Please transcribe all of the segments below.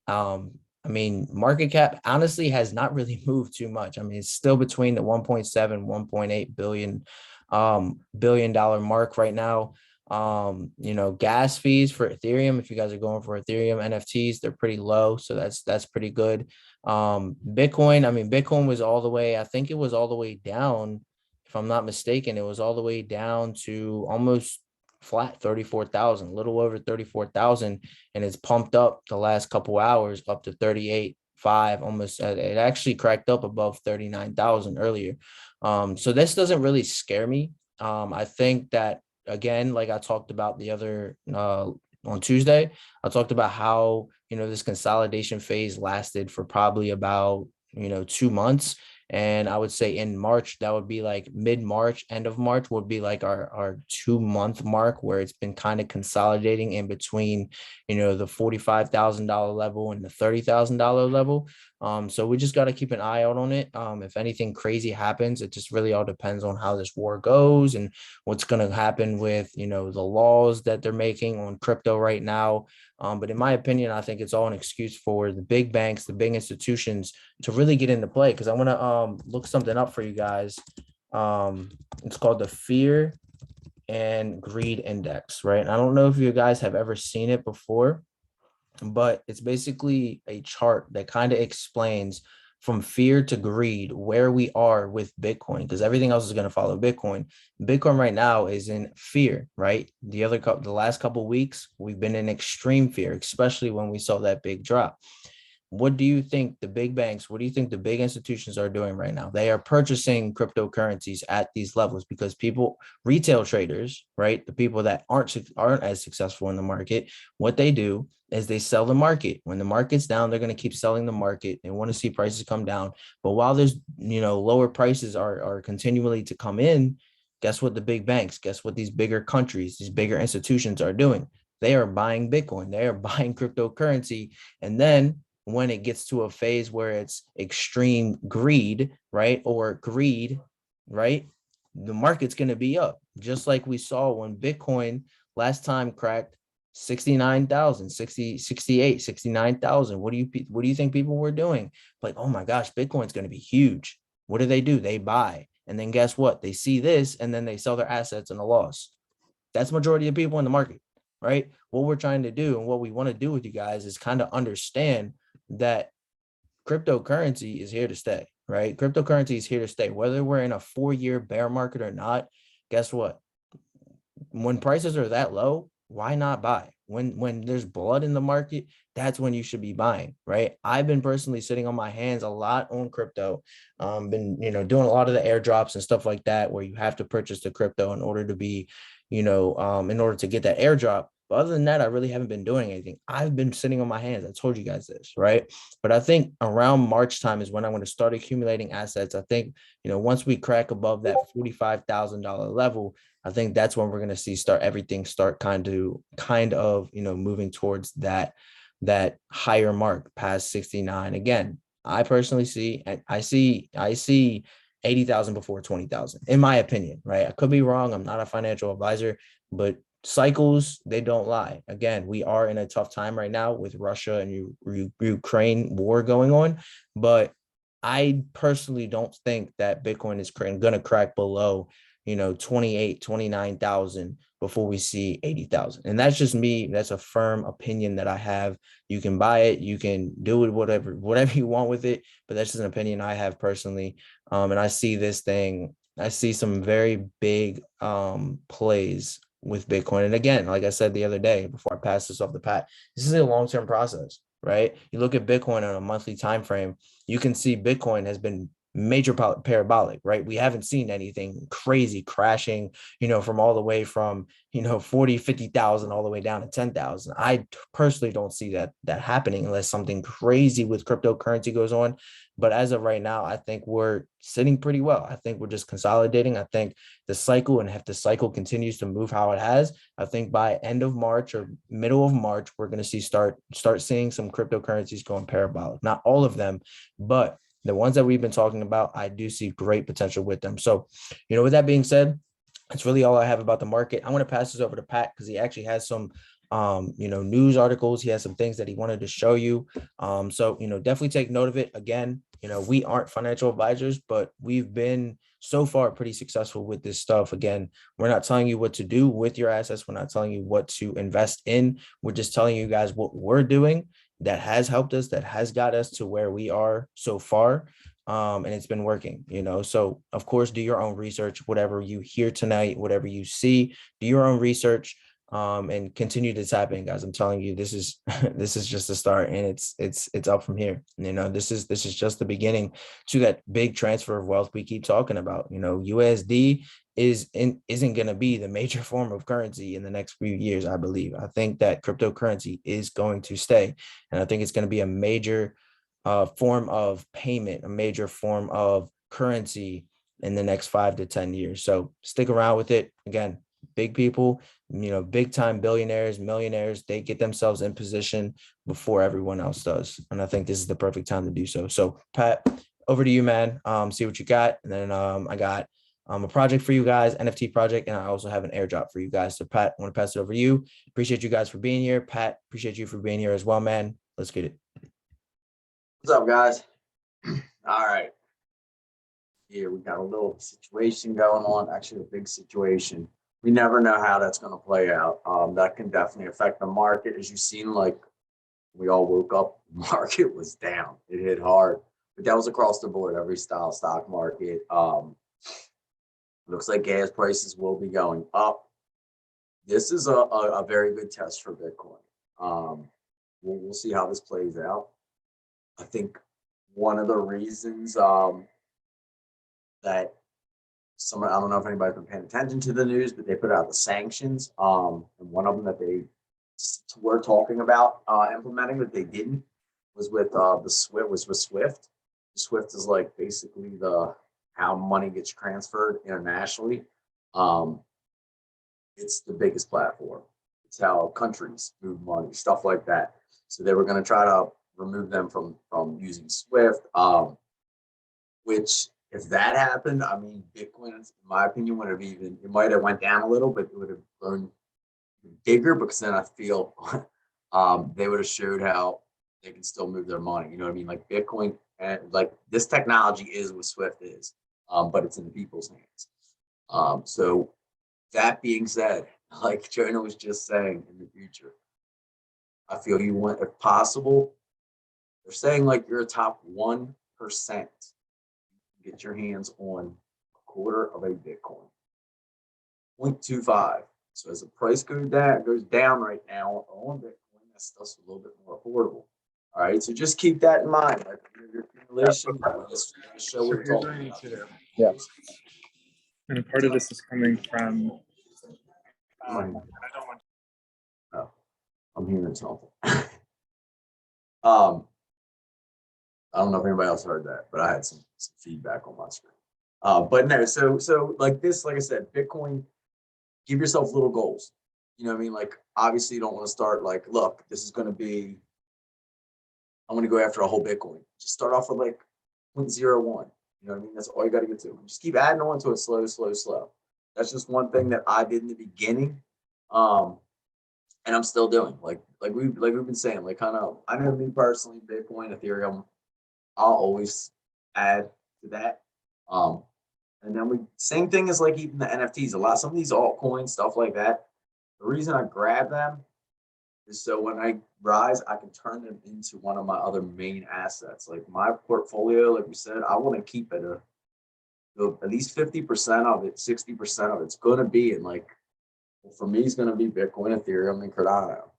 I mean, market cap honestly has not really moved too much. I mean, it's still between the 1.7, 1.8 billion dollar mark right now. Gas fees for Ethereum, if you guys are going for Ethereum NFTs, they're pretty low. So that's pretty good. Bitcoin, I mean, Bitcoin was all the way, I think it was all the way down, if I'm not mistaken, it was all the way down to almost flat 34,000, a little over 34,000, and it's pumped up the last couple hours up to 38.5, almost. It actually cracked up above 39,000 earlier. So this doesn't really scare me. I think that, again, like I talked about the other on Tuesday, I talked about how, this consolidation phase lasted for probably about, 2 months. And I would say in March, that would be like mid-March, end of March would be like our 2 month mark, where it's been kind of consolidating in between, the $45,000 level and the $30,000 level. So we just got to keep an eye out on it. If anything crazy happens, it just really all depends on how this war goes and what's going to happen with, the laws that they're making on crypto right now. But in my opinion, I think it's all an excuse for the big banks, the big institutions to really get into play. Because I want to look something up for you guys. It's called the Fear and Greed Index, right? And I don't know if you guys have ever seen it before, but it's basically a chart that kind of explains from fear to greed where we are with Bitcoin, because everything else is going to follow Bitcoin. Bitcoin right now is in fear, right? The last couple of weeks, we've been in extreme fear, especially when we saw that big drop. What do you think the big banks, what do you think the big institutions are doing right now? They are purchasing cryptocurrencies at these levels because people, retail traders, right? The people that aren't as successful in the market, what they do is they sell the market. When the market's down, they're going to keep selling the market. They want to see prices come down. But while there's, lower prices are continually to come in, guess what the big banks, guess what these bigger countries, these bigger institutions are doing? They are buying Bitcoin. They are buying cryptocurrency. And then when it gets to a phase where it's extreme greed, right? Or greed, right? The market's going to be up, just like we saw when Bitcoin last time cracked 69,000, 60, 68, 69,000. What do you think people were doing? Like, oh my gosh, Bitcoin's going to be huge. What do? They buy. And then guess what? They see this and then they sell their assets in a loss. That's majority of people in the market, right? What we're trying to do and what we want to do with you guys is kind of understand that cryptocurrency is here to stay, right? Cryptocurrency is here to stay. Whether we're in a 4-year bear market or not, guess what? When prices are that low, why not buy? When there's blood in the market, that's when you should be buying, right? I've been personally sitting on my hands a lot on crypto. Been, doing a lot of the airdrops and stuff like that, where you have to purchase the crypto in order to be, in order to get that airdrop. But other than that, I really haven't been doing anything. I've been sitting on my hands. I told you guys this, right? But I think around March time is when I'm going to start accumulating assets. I think, once we crack above that $45,000 level, I think that's when we're going to see everything start kind of, moving towards that higher mark past 69. Again, I personally see 80,000 before 20,000, in my opinion, right? I could be wrong. I'm not a financial advisor, but cycles, they don't lie. Again, we are in a tough time right now with Russia and Ukraine war going on, but I personally don't think that Bitcoin is going to crack below, 28, 29,000 before we see 80,000. And that's just me. That's a firm opinion that I have. You can buy it. You can do it, whatever you want with it. But that's just an opinion I have personally. And I see some very big plays with Bitcoin. And again, like I said the other day, before I pass this off to Pat, this is a long-term process, right? You look at Bitcoin on a monthly time frame, you can see Bitcoin has been major parabolic, right? We haven't seen anything crazy crashing, from all the way from, 40, 50,000 all the way down to 10,000. I personally don't see that happening unless something crazy with cryptocurrency goes on. But as of right now, I think we're sitting pretty well. I think we're just consolidating. I think the cycle, and if the cycle continues to move how it has, I think by end of March or middle of March, we're going to start seeing some cryptocurrencies going parabolic. Not all of them, but the ones that we've been talking about, I do see great potential with them. So, with that being said, that's really all I have about the market. I'm going to pass this over to Pat because he actually has some news articles. He has some things that he wanted to show you. So, definitely take note of it. Again, we aren't financial advisors, but we've been so far pretty successful with this stuff. Again, we're not telling you what to do with your assets. We're not telling you what to invest in. We're just telling you guys what we're doing that has helped us, that has got us to where we are so far. And it's been working, so of course, do your own research. Whatever you hear tonight, whatever you see, do your own research, and continue to tap in, guys. I'm telling you, this is this is just the start, and it's up from here. This is just the beginning to that big transfer of wealth we keep talking about. USD isn't going to be the major form of currency in the next few years. I believe. I think that cryptocurrency is going to stay, and I think it's going to be a major form of payment, a major form of currency in the next 5 to 10 years. So stick around with it. Again, big people, big time billionaires, millionaires, they get themselves in position before everyone else does. And I think this is the perfect time to do so. So Pat, over to you, man. See what you got. And then I got a project for you guys, NFT project, and I also have an airdrop for you guys. So Pat, I want to pass it over to you. Appreciate you guys for being here. Pat, appreciate you for being here as well, man. Let's get it. What's up, guys? All right. Here we got a little situation going on, actually a big situation. We never know how that's going to play out. That can definitely affect the market. As you've seen, like we all woke up, the market was down. It hit hard, but that was across the board, every style stock market. Looks like gas prices will be going up. This is a very good test for Bitcoin. We'll see how this plays out. I think one of the reasons that I don't know if anybody's been paying attention to the news, but they put out the sanctions. And one of them that they were talking about implementing that they didn't was with Swift. Swift is like basically how money gets transferred internationally. It's the biggest platform. It's how countries move money, stuff like that. So they were going to try to remove them from using Swift, which if that happened, I mean, Bitcoin, in my opinion, it might have went down a little, but it would have grown bigger because then I feel they would have showed how they can still move their money. You know what I mean? Like Bitcoin and like this technology is what Swift is, but it's in the people's hands. So that being said, like Jonah was just saying, in the future, I feel you want, if possible, they're saying like you're a top 1%. Get your hands on a quarter of a Bitcoin, 0.25. So as the price goes down right now on Bitcoin, that stuff's a little bit more affordable. All right, so just keep that in mind. Like your accumulation, show what we're talking about. Yeah. And part of this is coming from. Oh, I'm hearing something. I don't know if anybody else heard that, but I had some feedback on my screen. But no, so like this, like I said, Bitcoin, give yourself little goals. You know what I mean? Like, obviously you don't want to start like, look, this is going to be, I'm going to go after a whole Bitcoin. Just start off with like 0.01. You know what I mean? That's all you got to get to. Just keep adding on to it slow. That's just one thing that I did in the beginning. And I'm still doing like we've been saying, like kind of, I know me personally, Bitcoin, Ethereum, I'll always add to that. And then same thing as like even the NFTs. Some of these altcoins, stuff like that. The reason I grab them is so when I rise, I can turn them into one of my other main assets. Like my portfolio, like we said, I want to keep it at least 50% of it, 60% of it's going to be in like, for me, it's going to be Bitcoin, Ethereum, and Cardano.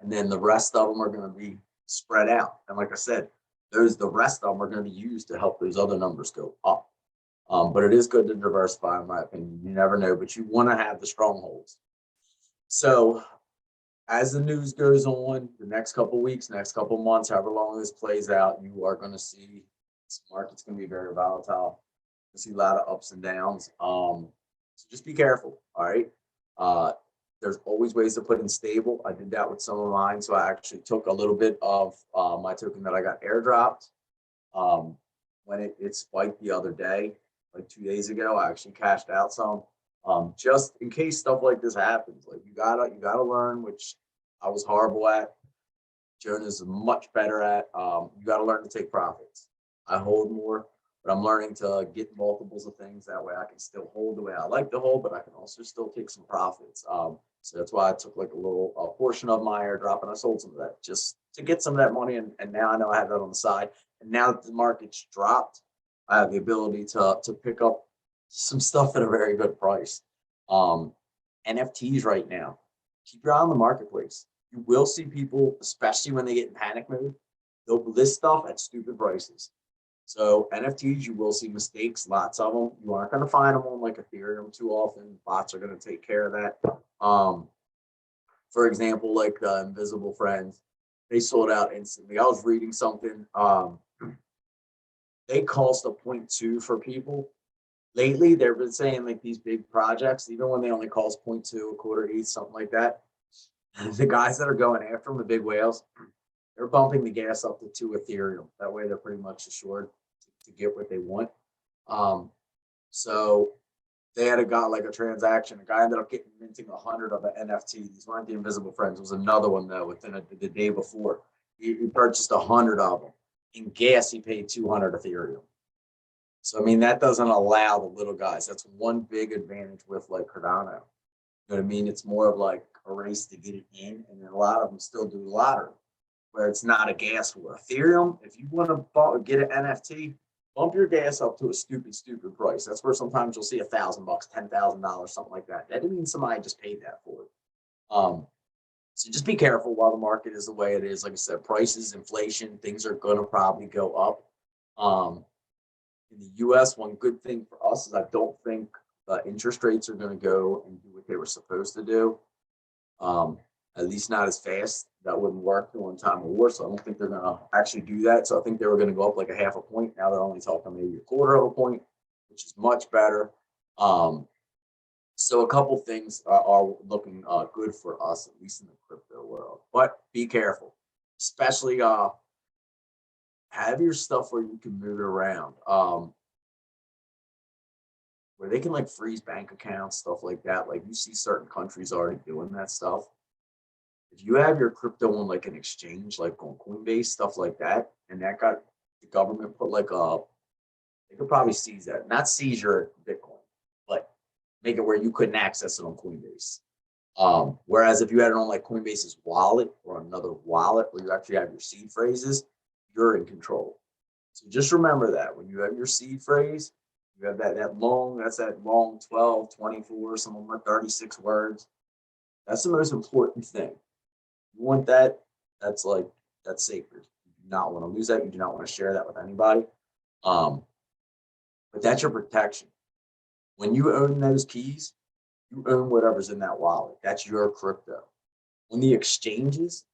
And then the rest of them are going to be spread out. And like I said, the rest of them are going to be used to help those other numbers go up. But it is good to diversify, in my opinion. You never know, but you want to have the strongholds. So as the news goes on, the next couple of weeks, next couple of months, however long this plays out, you are going to see this market's going to be very volatile. You'll see a lot of ups and downs. So just be careful, all right? There's always ways to put in stable. I did that with some of mine. So I actually took a little bit of my token that I got airdropped. When it spiked the other day, like 2 days ago, I actually cashed out some. just in case stuff like this happens. Like you gotta learn, which I was horrible at. Jonah's much better at. You gotta learn to take profits. I hold more, but I'm learning to get multiples of things. That way I can still hold the way I like to hold, but I can also still take some profits. So that's why I took like a little portion of my airdrop and I sold some of that just to get some of that money. And now I know I have that on the side. And now that the market's dropped, I have the ability to pick up some stuff at a very good price. NFTs right now, keep your eye on the marketplace. You will see people, especially when they get in panic mode, they'll list stuff at stupid prices. So NFTs, you will see mistakes, lots of them. You aren't going to find them on like Ethereum too often. Bots are going to take care of that. For example, like the Invisible Friends, they sold out instantly. I was reading something. They cost a 0.2 for people. Lately, they've been saying like these big projects, even when they only cost 0.2, a quarter ETH, something like that. The guys that are going after them, the big whales, they're bumping the gas up to 2 Ethereum. That way, they're pretty much assured to get what they want. So they had a transaction. A guy ended up minting 100 of an NFT. These weren't the Invisible Friends. It was another one though. Within the day before, he purchased 100 of them. In gas, he paid 200 Ethereum. So I mean, that doesn't allow the little guys. That's one big advantage with like Cardano. You know what I mean? It's more of like a race to get it in, and then a lot of them still do lottery, where it's not a gas war. Ethereum, if you want to get an NFT, bump your gas up to a stupid price. That's where sometimes you'll see $1,000, $10,000, something like that. That didn't mean somebody just paid that for it. So just be careful while the market is the way it is. Like I said, prices, inflation, things are going to probably go up. In the U.S., one good thing for us is I don't think interest rates are going to go and do what they were supposed to do. At least not as fast. That wouldn't work during time of war, so I don't think they're going to actually do that. So I think they were going to go up like a half a point. Now they're only talking maybe a quarter of a point, which is much better. So a couple things are looking good for us, at least in the crypto world. But be careful, especially have your stuff where you can move it around, where they can like freeze bank accounts, stuff like that. Like you see certain countries already doing that stuff. If you have your crypto on like an exchange, like on Coinbase, stuff like that, and that got the government put like they could probably seize that, not seize your Bitcoin, but make it where you couldn't access it on Coinbase. Whereas if you had it on like Coinbase's wallet or another wallet where you actually have your seed phrases, you're in control. So just remember that when you have your seed phrase, you have that long 12, 24, some of them are 36 words. That's the most important thing. You want that, that's sacred. You do not want to lose that. You do not want to share that with anybody. But that's your protection. When you own those keys, you own whatever's in that wallet. That's your crypto. On the exchanges,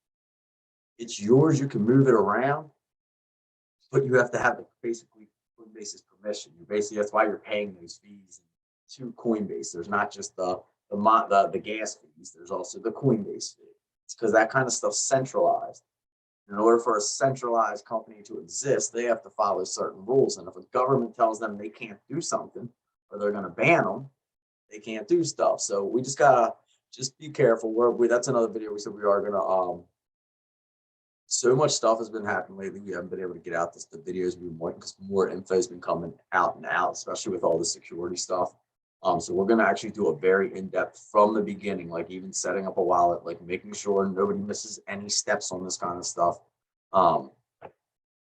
it's yours. You can move it around, but you have to have basically Coinbase's permission. That's why you're paying those fees to Coinbase. There's not just the gas fees. There's also the Coinbase fee. It's because that kind of stuff's centralized. In order for a centralized company to exist, they have to follow certain rules. And if a government tells them they can't do something or they're going to ban them, they can't do stuff. So we just gotta be careful. That's another video we said we are gonna. So much stuff has been happening lately. We haven't been able to get out the videos we want because more info has been coming out and out, especially with all the security stuff. So we're gonna actually do a very in-depth from the beginning, like even setting up a wallet, like making sure nobody misses any steps on this kind of stuff,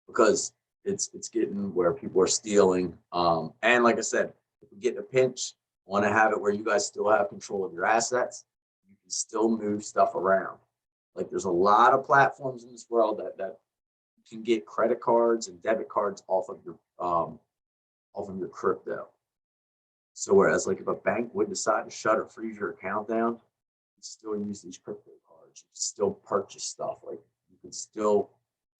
because it's getting where people are stealing. And like I said, if we get in a pinch, want to have it where you guys still have control of your assets, you can still move stuff around. Like there's a lot of platforms in this world that you can get credit cards and debit cards off of your crypto. So whereas like if a bank would decide to shut or freeze your account down, you can still use these crypto cards. You can still purchase stuff. Like you can still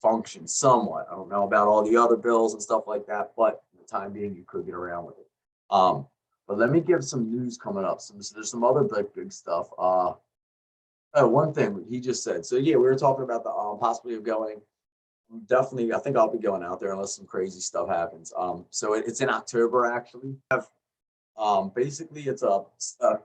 function somewhat. I don't know about all the other bills and stuff like that, but for the time being, you could get around with it. But let me give some news coming up. There's some other big stuff. One thing he just said. So yeah, we were talking about the possibility of going. Definitely, I think I'll be going out there unless some crazy stuff happens. So it's in October actually. Basically, it's a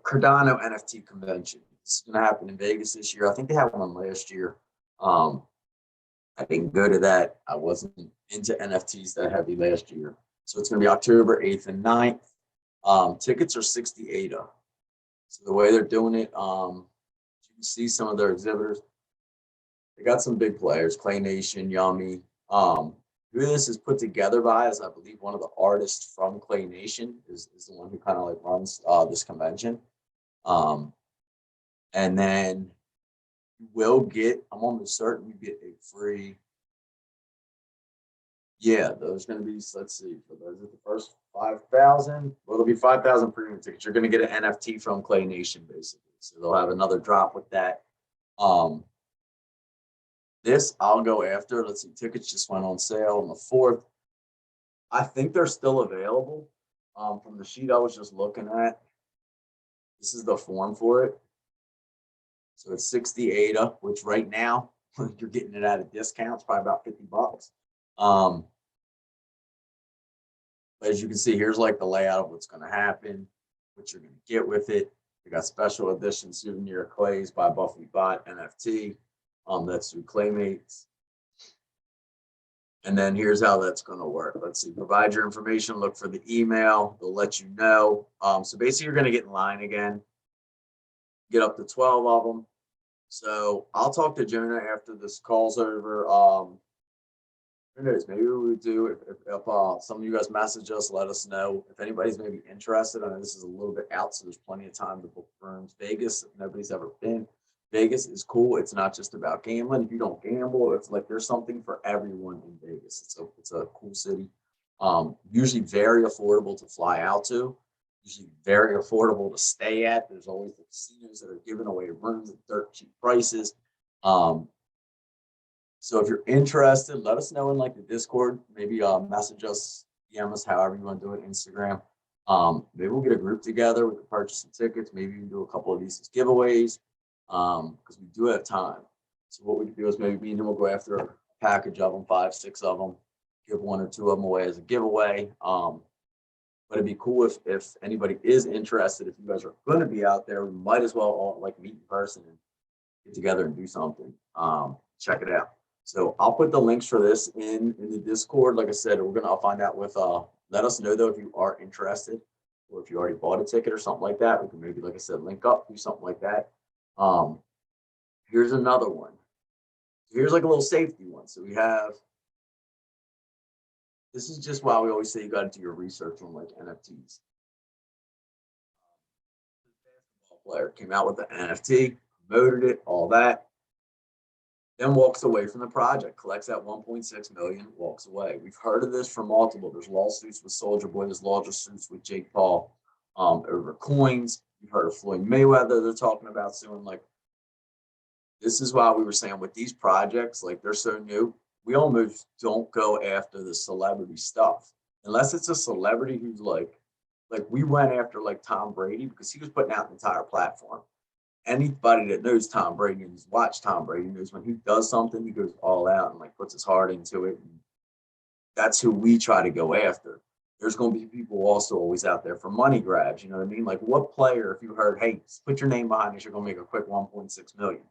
Cardano NFT convention. It's going to happen in Vegas this year. I think they had one last year. I didn't go to that. I wasn't into NFTs that heavy last year. So it's going to be October 8th and 9th. Tickets are 68. So the way they're doing it, you can see some of their exhibitors. They got some big players, Clay Nation, Yummy. Who this is put together by is, I believe, one of the artists from Clay Nation is the one who kind of like runs this convention. And then you will get, I'm almost certain you get a free. Yeah, those going to be, let's see, for those are the first 5,000. Well, it'll be 5,000 premium tickets. You're going to get an NFT from Clay Nation, basically. So they'll have another drop with that. This I'll go after. Let's see, tickets just went on sale on the 4th. I think they're still available. From the sheet I was just looking at, this is the form for it. So it's 68, which right now you're getting it at a discount. It's probably about $50. As you can see, here's like the layout of what's going to happen, what you're going to get with it. We got special edition souvenir clays by Buffy Bot NFT. That's through Claymates. And then here's how that's going to work. Let's see, provide your information, look for the email. They'll let you know. So basically you're going to get in line again, get up to 12 of them. So I'll talk to Jonah after this call's over. Who knows? Maybe we would do if some of you guys message us, let us know if anybody's maybe interested. I know this is a little bit out, so there's plenty of time to book rooms. Vegas, if nobody's ever been. Vegas is cool. It's not just about gambling. If you don't gamble, it's like there's something for everyone in Vegas. It's a cool city. Usually very affordable to fly out to. Usually very affordable to stay at. There's always the casinos that are giving away rooms at dirt cheap prices. So if you're interested, let us know in like the Discord. Maybe message us, DM us, however you want to do it, Instagram. Maybe we'll get a group together. We can purchase some tickets. Maybe we can do a couple of these as giveaways because we do have time. So what we can do is maybe me and him will go after a package of them, 5, 6 of them, give 1 or 2 of them away as a giveaway. But it'd be cool if anybody is interested. If you guys are going to be out there, we might as well all like meet in person and get together and do something. Check it out. So I'll put the links for this in the Discord. Like I said, I'll find out with let us know though if you are interested or if you already bought a ticket or something like that. We can maybe, like I said, link up, do something like that. Here's another one. Here's like a little safety one. So we have, this is just why we always say you got to do your research on like NFTs. Basketball player came out with the NFT, promoted it, all that. Then walks away from the project, collects that 1.6 million, walks away. We've heard of this from multiple. There's lawsuits with Soulja Boy, there's lawsuits with Jake Paul over coins. You've heard of Floyd Mayweather, they're talking about suing. Like, this is why we were saying with these projects, like they're so new, we almost don't go after the celebrity stuff. Unless it's a celebrity who's like we went after like Tom Brady because he was putting out an entire platform. Anybody that knows Tom Brady and has watched Tom Brady knows when he does something, he goes all out and like puts his heart into it. And that's who we try to go after. There's going to be people also always out there for money grabs. You know what I mean? Like what player, if you heard, hey, put your name behind this, you're going to make a quick 1.6 million.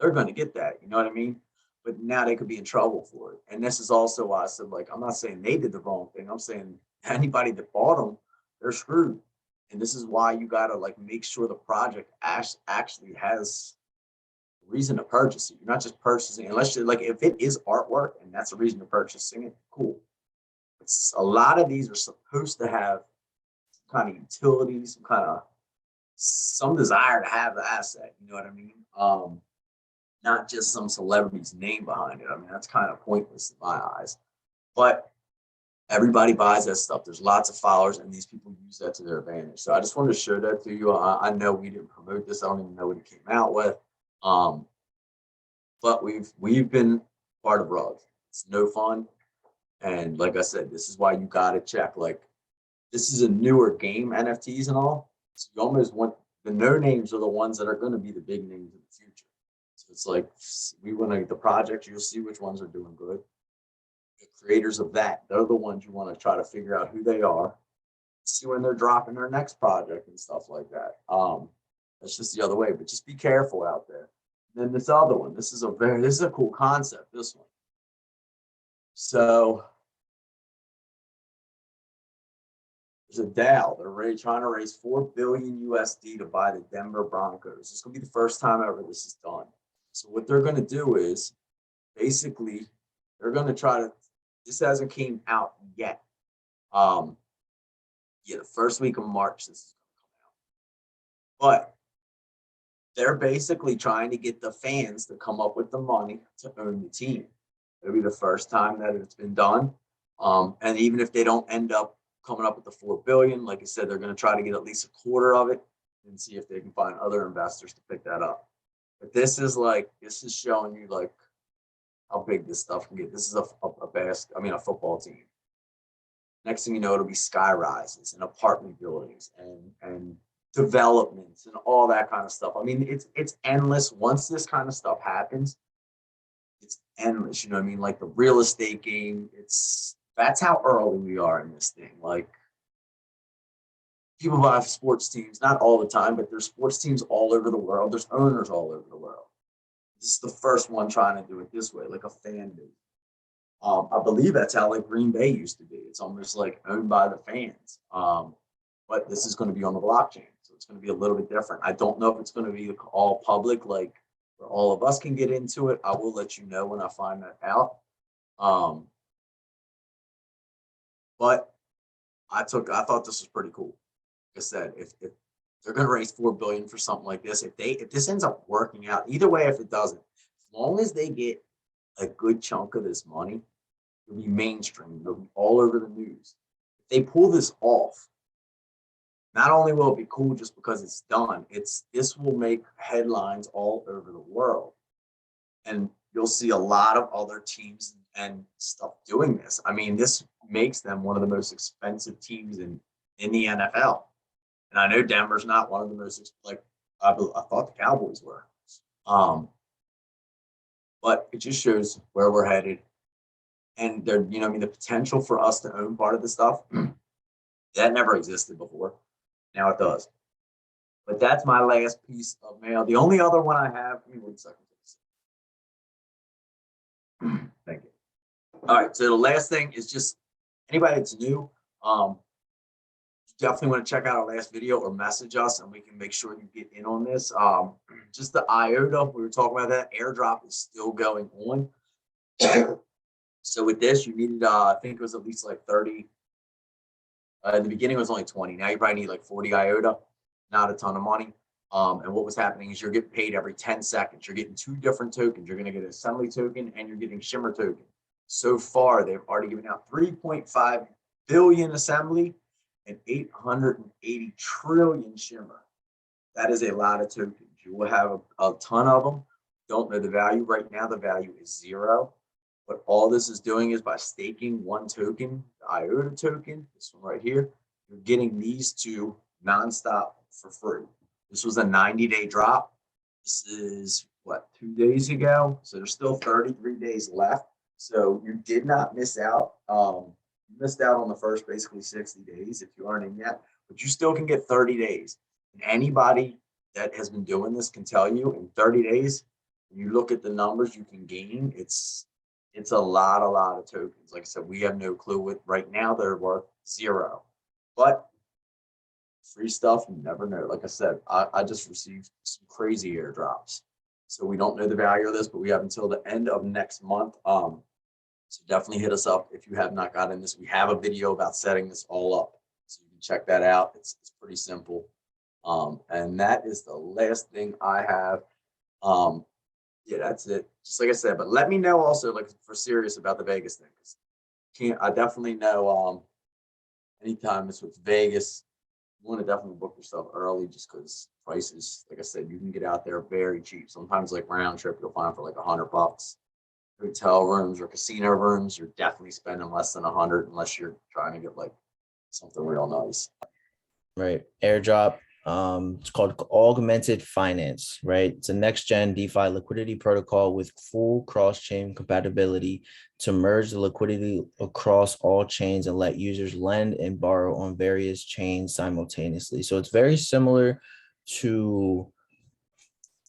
They're going to get that. You know what I mean? But now they could be in trouble for it. And this is also why I said, like, I'm not saying they did the wrong thing. I'm saying anybody that bought them, they're screwed. And this is why you got to like make sure the project actually has a reason to purchase it. You're not just purchasing unless you're like, if it is artwork and that's a reason to purchasing it, cool. It's a lot of these are supposed to have some kind of utility, some desire to have the asset. You know what I mean? Not just some celebrity's name behind it. I mean, that's kind of pointless in my eyes. But everybody buys that stuff. There's lots of followers, and these people use that to their advantage. So I just wanted to share that to you. I know we didn't promote this. I don't even know what it came out with. But we've been part of Rug. It's no fun. And like I said, this is why you got to check. Like, this is a newer game, NFTs and all. So you almost want the no names are the ones that are going to be the big names in the future. So it's like we want to get the project. You'll see which ones are doing good. The creators of that, they're the ones you want to try to figure out who they are. see when they're dropping their next project and stuff like that. That's just the other way, but just be careful out there. And then this other one, this is a cool concept, this one. So there's a DAO. They're trying to raise 4 billion USD to buy the Denver Broncos. It's going to be the first time ever this is done. So what they're going to do is basically they're going to try to, this hasn't came out yet. Yeah, the first week of March this is going to come out. But they're basically trying to get the fans to come up with the money to own the team. It'll be the first time that it's been done. And even if they don't end up coming up with the 4 billion, like I said, they're going to try to get at least a quarter of it and see if they can find other investors to pick that up. But this is showing you like how big this stuff can get. This is a football team. Next thing you know, it'll be sky rises and apartment buildings and developments and all that kind of stuff. I mean, it's endless. Once this kind of stuff happens, it's endless. You know what I mean? Like the real estate game, that's how early we are in this thing. Like people buy sports teams, not all the time, but there's sports teams all over the world. There's owners all over the world. This is the first one trying to do it this way, like a fan base. I believe that's how like Green Bay used to be. It's almost like owned by the fans. But this is going to be on the blockchain. So it's going to be a little bit different. I don't know if it's going to be all public, like where all of us can get into it. I will let you know when I find that out. But I thought this was pretty cool. Like I said, if they're going to raise 4 billion for something like this, if this ends up working out, either way, if it doesn't, as long as they get a good chunk of this money, it'll be mainstream. It'll be all over the news. If they pull this off, not only will it be cool just because it's done, this will make headlines all over the world. And you'll see a lot of other teams and stuff doing this. I mean, this makes them one of the most expensive teams in the NFL. And I know Denver's not one of the most, like, I thought the Cowboys were. But it just shows where we're headed. And there, you know, I mean, the potential for us to own part of the stuff, that never existed before. Now it does. But that's my last piece of mail. The only other one I have, give me 1 second. Thank you. All right, so the last thing is just anybody that's new, definitely want to check out our last video or message us and we can make sure you get in on this. Just the IOTA, we were talking about that. Airdrop is still going on. So with this, you needed, I think it was at least like 30. In the beginning, it was only 20. Now you probably need like 40 IOTA, not a ton of money. And what was happening is you're getting paid every 10 seconds. You're getting 2 different tokens. You're going to get an assembly token and you're getting shimmer token. So far, they've already given out 3.5 billion assembly and 880 trillion shimmer. That is a lot of tokens. You will have a ton of them. Don't know the value. Right now, the value is 0. But all this is doing is by staking 1 token, the IOTA token, this one right here, you're getting these 2 nonstop for free. This was a 90-day drop. This is, what, 2 days ago? So there's still 33 days left. So you did not miss out. You missed out on the first basically 60 days if you aren't in yet, but you still can get 30 days. And anybody that has been doing this can tell you in 30 days, when you look at the numbers you can gain, it's a lot of tokens. Like I said, we have no clue what right now they're worth 0. But free stuff, you never know. Like I said, I just received some crazy airdrops. So we don't know the value of this, but we have until the end of next month. So definitely hit us up if you have not gotten this. We have a video about setting this all up. So you can check that out. It's pretty simple. And that is the last thing I have. Yeah, that's it. Just like I said, but let me know also, like, for serious about the Vegas thing. I definitely know anytime it's with Vegas, you want to definitely book yourself early just because prices, like I said, you can get out there very cheap. Sometimes like round trip, you'll find for like $100. Hotel rooms or casino rooms, you're definitely spending less than 100 unless you're trying to get like something real nice. Right. Airdrop. It's called Augmented Finance, right? It's a next gen DeFi liquidity protocol with full cross chain compatibility to merge the liquidity across all chains and let users lend and borrow on various chains simultaneously. So it's very similar to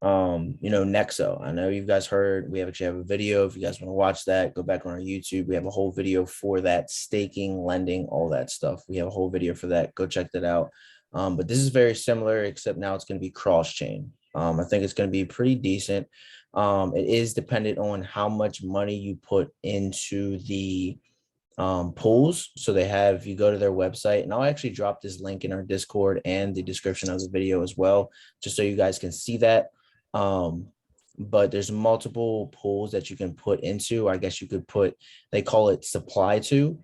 Nexo. I know you guys heard, we actually have a video. If you guys want to watch that, go back on our YouTube. We have a whole video for that, staking, lending, all that stuff. We have a whole video for that. Go check that out. But this is very similar, except now it's going to be cross-chain. I think it's going to be pretty decent. It is dependent on how much money you put into the polls. So they have, you go to their website, and I'll actually drop this link in our Discord and the description of the video as well, just so you guys can see that. But there's multiple pools that you can put into. I guess you could put, they call it supply to,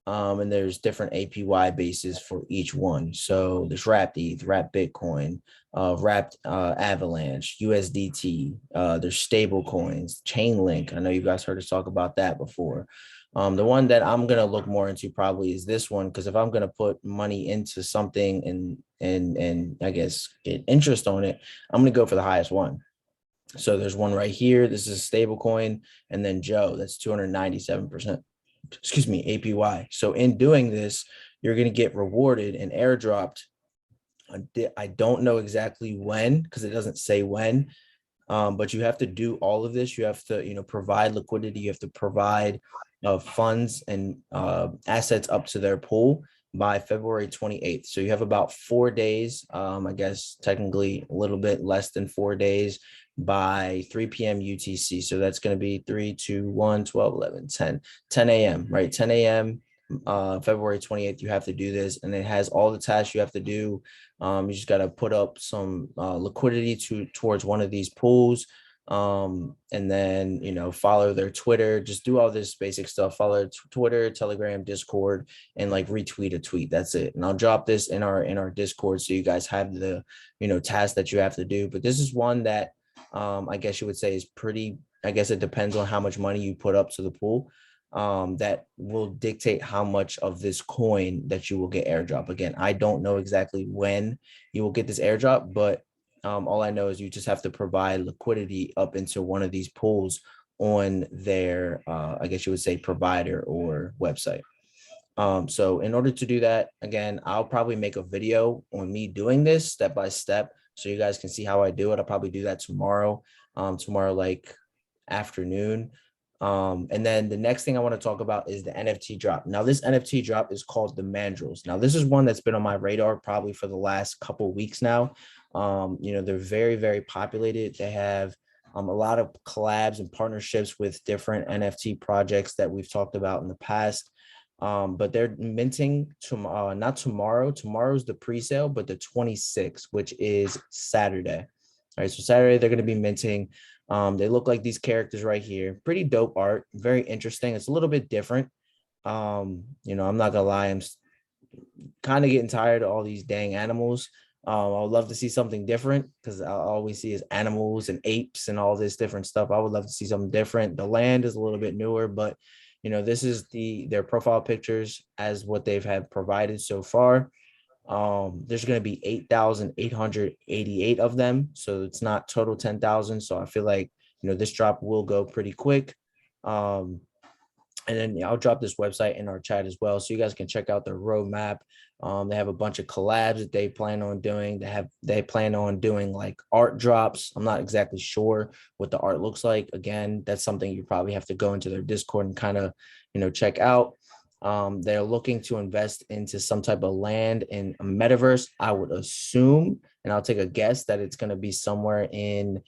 and there's different APY bases for each one. So there's Wrapped ETH, Wrapped Bitcoin, Wrapped Avalanche, USDT. There's stable coins, Chainlink. I know you guys heard us talk about that before. The one that I'm gonna look more into probably is this one, because if I'm gonna put money into something and I guess get interest on it, I'm gonna go for the highest one. So there's one right here. This is a stable coin, and then Joe, that's 297%, excuse me, APY. So in doing this, you're gonna get rewarded and airdropped. I don't know exactly when, because it doesn't say when. But you have to do all of this. You have to, provide liquidity. You have to provide funds and assets up to their pool by February 28th. So you have about 4 days, I guess technically a little bit less than 4 days, by 3 p.m. UTC. So that's going to be 3, 2, 1, 12, 11, 10 a.m., right? 10 a.m. February 28th, you have to do this, and it has all the tasks you have to do. You just got to put up some liquidity towards one of these pools, and then follow their Twitter. Just do all this basic stuff. Follow Twitter, Telegram, Discord, and like retweet a tweet. That's it. And I'll drop this in our Discord so you guys have the task that you have to do. But this is one that I guess you would say is pretty. I guess it depends on how much money you put up to the pool. That will dictate how much of this coin that you will get airdrop. Again, I don't know exactly when you will get this airdrop, but all I know is you just have to provide liquidity up into one of these pools on their, I guess you would say, provider or website. So in order to do that, again, I'll probably make a video on me doing this step by step, so you guys can see how I do it. I'll probably do that tomorrow, like afternoon. And then the next thing I want to talk about is the NFT drop. Now, this NFT drop is called the Mandrills. Now, this is one that's been on my radar probably for the last couple of weeks now. They're very, very populated. They have a lot of collabs and partnerships with different NFT projects that we've talked about in the past. But they're minting tomorrow, not tomorrow. Tomorrow's the pre-sale, but the 26th, which is Saturday. All right, so Saturday they're going to be minting. They look like these characters right here. Pretty dope art, very interesting. It's a little bit different. I'm not gonna lie, I'm kind of getting tired of all these dang animals. I would love to see something different, because I always see is animals and apes and all this different stuff. I would love to see something different. The land is a little bit newer, but this is their profile pictures as what they've had provided so far. There's going to be 8,888 of them, so it's not total 10,000. So I feel like this drop will go pretty quick. And then I'll drop this website in our chat as well, so you guys can check out their roadmap. They have a bunch of collabs that they plan on doing. They plan on doing like art drops. I'm not exactly sure what the art looks like. Again, that's something you probably have to go into their Discord and kind of check out. They're looking to invest into some type of land in a metaverse. I would assume, and I'll take a guess, that it's going to be somewhere in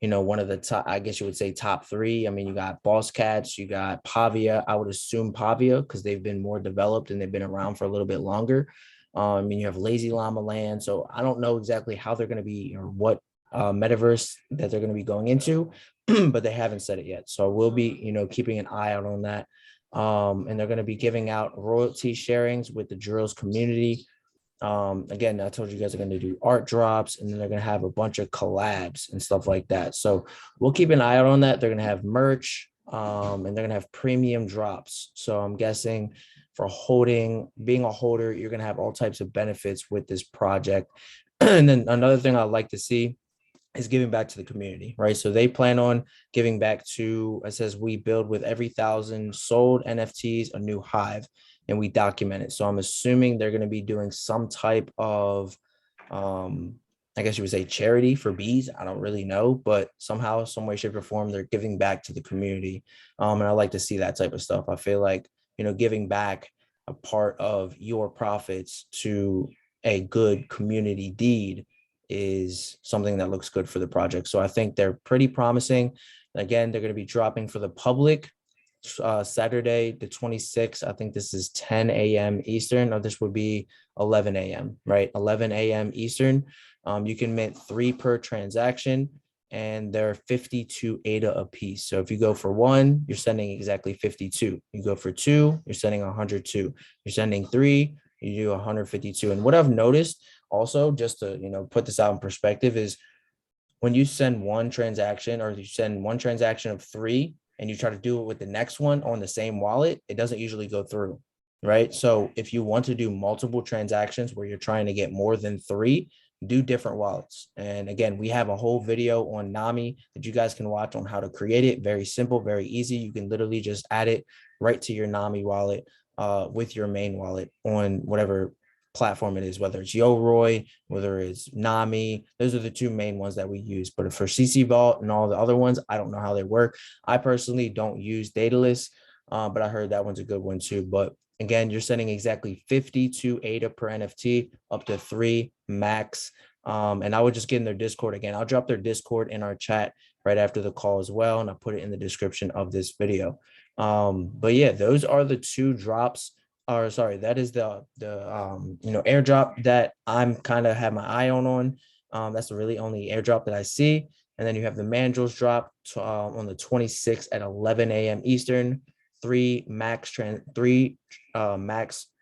one of the top, I guess you would say top three. I mean, you got Boss Cats, you got Pavia. I would assume Pavia, because they've been more developed and they've been around for a little bit longer. I mean, you have Lazy Llama Land. So I don't know exactly how they're going to be, or what metaverse that they're going to be going into, but they haven't said it yet. So we'll be, keeping an eye out on that. And they're going to be giving out royalty sharings with the Drills community. Again, I told you guys are going to do art drops, and then they're going to have a bunch of collabs and stuff like that. So we'll keep an eye out on that. They're going to have merch, and they're going to have premium drops. So I'm guessing for being a holder, you're going to have all types of benefits with this project. And then another thing I'd like to see is giving back to the community, right? So they plan on giving back to, it says we build with every 1,000 sold NFTs a new hive, and we document it. So I'm assuming they're going to be doing some type of, I guess you would say charity for bees. I don't really know, but somehow, some way, shape, or form, they're giving back to the community. And I like to see that type of stuff. I feel like, giving back a part of your profits to a good community deed is something that looks good for the project. So I think they're pretty promising. Again, they're going to be dropping for the public Saturday, the 26th. I think this is 10 a.m. Eastern, or this would be 11 a.m., right? 11 a.m. Eastern. You can mint 3 per transaction, and they're 52 ADA a piece. So if you go for 1, you're sending exactly 52. You go for 2, you're sending 102. You're sending 3, you do 152. And what I've noticed also, just to put this out in perspective, is when you send one transaction, or you send one transaction of 3 and you try to do it with the next one on the same wallet, it doesn't usually go through, right? So if you want to do multiple transactions where you're trying to get more than 3, do different wallets. And again, we have a whole video on Nami that you guys can watch on how to create it. Very simple, very easy. You can literally just add it right to your Nami wallet with your main wallet on whatever platform it is, whether it's Yoroi, whether it's Nami. Those are the 2 main ones that we use. But for CC Vault and all the other ones, I don't know how they work. I personally don't use Daedalus, but I heard that one's a good one too. But again, you're sending exactly 52 ADA per NFT, up to 3 max. And I would just get in their Discord again. I'll drop their Discord in our chat right after the call as well, and I'll put it in the description of this video. But yeah, those are the 2 drops. Or sorry, that is the airdrop that I'm kind of have my eye on. That's the really only airdrop that I see. And then you have the Mandrills drop on the 26th at 11 a.m. Eastern. 3 max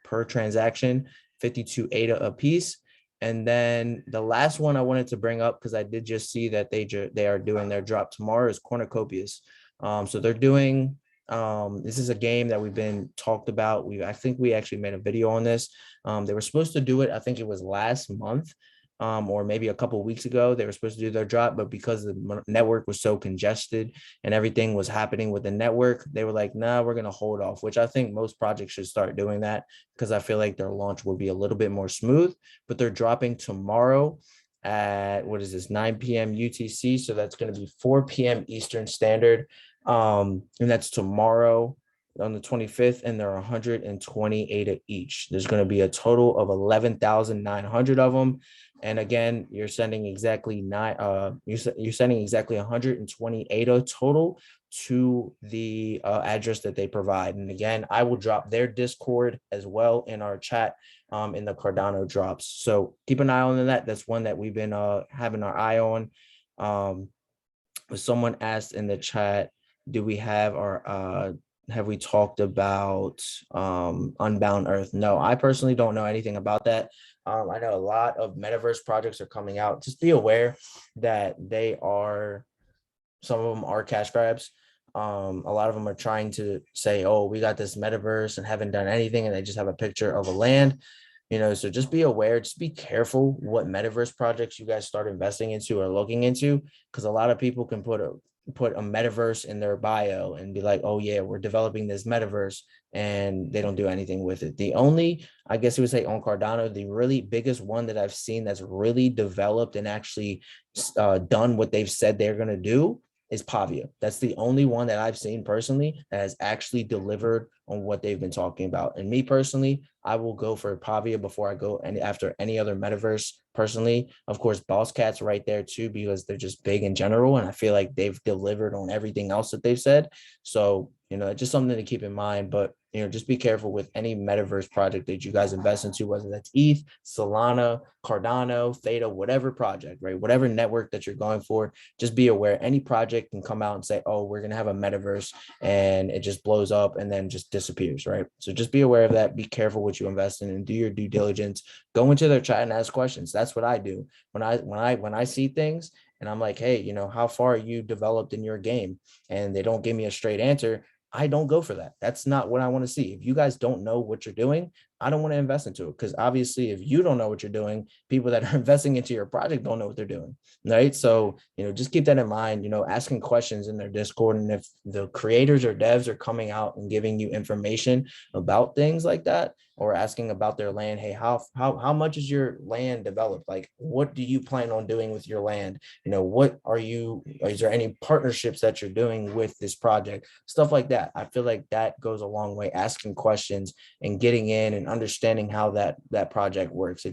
per transaction, 52 ADA a piece. And then the last one I wanted to bring up, because I did just see that they are doing their drop tomorrow, is Cornucopias. So they're doing, this is a game that we've been talked about. I think we actually made a video on this. They were supposed to do it, I think it was last month, or maybe a couple of weeks ago. They were supposed to do their drop, but because the network was so congested and everything was happening with the network, they were like, nah, we're going to hold off, which I think most projects should start doing that, because I feel like their launch will be a little bit more smooth. But they're dropping tomorrow at, what is this, 9 p.m. UTC. So that's going to be 4 p.m. Eastern Standard. And that's tomorrow on the 25th, and they're 120 ADA each. There's going to be a total of 11,900 of them. And again, you're sending exactly you're sending exactly 120 ADA total to the address that they provide. And again, I will drop their Discord as well in our chat in the Cardano drops. So keep an eye on that. That's one that we've been having our eye on. Someone asked in the chat, do we have our have we talked about Unbound Earth? No, I personally don't know anything about that. I know a lot of metaverse projects are coming out. Just be aware that some of them are cash grabs. A lot of them are trying to say, oh, we got this metaverse and haven't done anything, and they just have a picture of a land. So just be aware, just be careful what metaverse projects you guys start investing into or looking into, because a lot of people can put a metaverse in their bio and be like, oh yeah, we're developing this metaverse, and they don't do anything with it. The only, I guess you would say, on Cardano, the really biggest one that I've seen that's really developed and actually done what they've said they're going to do is Pavia. That's the only one that I've seen personally that has actually delivered on what they've been talking about. And me personally, I will go for Pavia before I go after any other metaverse personally. Of course, Boss Cat's right there too, because they're just big in general. And I feel like they've delivered on everything else that they've said. So, just something to keep in mind. But, just be careful with any metaverse project that you guys invest into, whether that's ETH, Solana, Cardano, Theta, whatever project, right? Whatever network that you're going for, just be aware any project can come out and say, oh, we're going to have a metaverse, and it just blows up and then just disappears, right? So just be aware of that. Be careful what you invest in and do your due diligence. Go into their chat and ask questions. That's what I do when I see things and I'm like, hey, how far are you developed in your game? And they don't give me a straight answer. I don't go for that. That's not what I want to see. If you guys don't know what you're doing, I don't want to invest into it, because obviously if you don't know what you're doing, people that are investing into your project don't know what they're doing, right? So, just keep that in mind, asking questions in their Discord. And if the creators or devs are coming out and giving you information about things like that, or asking about their land, hey, how much is your land developed? Like, what do you plan on doing with your land? Is there any partnerships that you're doing with this project? Stuff like that. I feel like that goes a long way, asking questions and getting in and understanding how that project works.